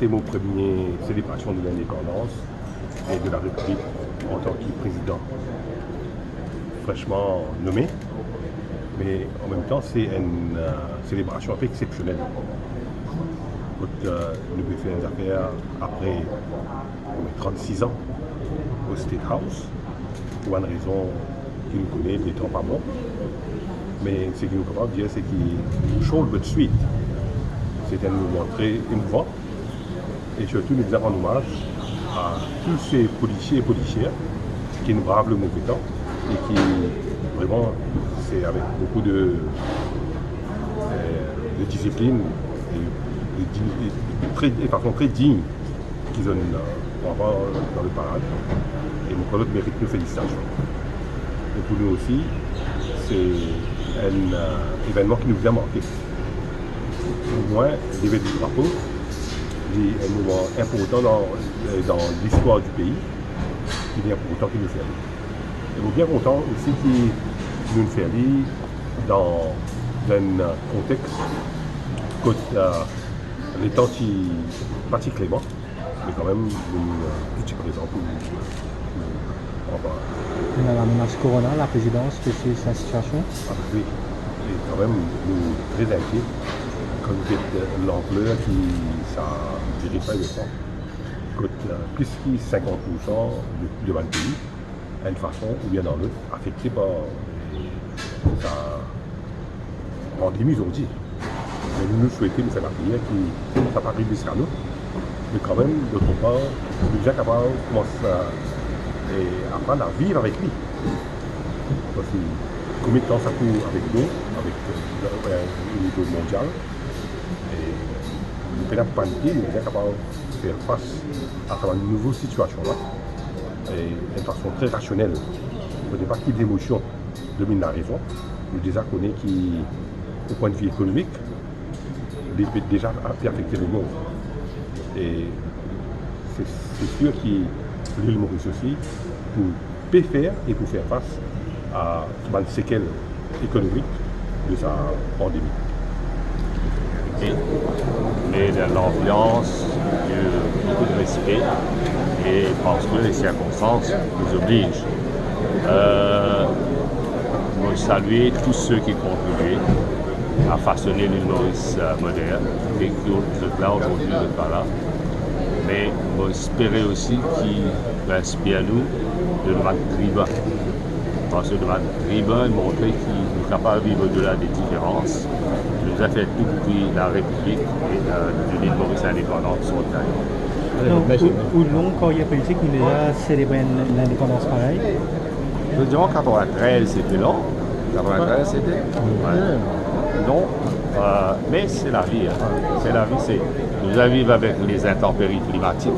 c'est mon premier célébration de l'indépendance et de la République en tant que président fraîchement nommé. Mais en même temps, c'est une célébration un peu exceptionnelle. Nous avons fait des affaires après 36 ans au State House, pour une raison qui nous connaît, des temps pas bons. Mais ce qui nous capable de dire, c'est qu'il change de suite. C'est un moment très émouvant. Et surtout, nous faisons un hommage à tous ces policiers et policières qui nous bravent le mauvais temps et qui, vraiment, c'est avec beaucoup de discipline et de façon très digne qu'ils ont dans le parade. Et mon collègue mérite nos félicitations. Et pour nous aussi, c'est un événement qui nous a marqué. Au moins, l'événement du drapeau est un moment important dans l'histoire du pays, qui est important qu'il nous fait aller. Et nous sommes bien contents aussi qu'il nous fait aller dans un contexte que les temps qui pas si clément, mais quand même tout est présent pour nous. La menace Corona, la présidence, que c'est sa situation? Oui, et quand même nous très inquiets quand vous êtes l'ampleur qui ça dirige pas le temps. Plus que 50% de le pays, d'une façon ou bien dans l'autre, affecté par sa pandémie aujourd'hui. Mais nous souhaitons nous faire la prière qui ça pas arriver jusqu'à nous. Mais quand même, d'autre part, nous sommes capables de commencer à apprendre à vivre avec lui. Parce que combien de temps ça court avec nous, avec au niveau mondial. Et nous ne pouvons pas paniquer, nous sommes capables de faire face à une nouvelle situation-là. Et d'une façon très rationnelle. Il ne faut pas qu'il y ait d'émotion domine la raison. Nous déjà connaissons qu'au point de vue économique, il peut déjà affecter le monde. Et c'est sûr que l'île Maurice aussi, pour faire et pour faire face à une séquelle économique de sa pandémie. Mais l'ambiance, beaucoup de respect, et parce que les circonstances nous obligent. Je salue tous ceux qui contribuent à façonner l'île Maurice moderne, et que là aujourd'hui n'est pas là. Mais j'espère aussi qu'il va inspirer nous de notre tribun. Parce que notre tribun montrer qu'il est capable de vivre au-delà des différences. Il nous a fait tout pour que la République et de l'île Maurice indépendante soit d'ailleurs. Ou non, quand il y a politique, il a célébré l'indépendance pareil? Je dirais en 93 c'était long. 93 c'était. Ouais. Non. Mais c'est la vie. Hein. C'est la vie. Nous vivons avec les intempéries climatiques.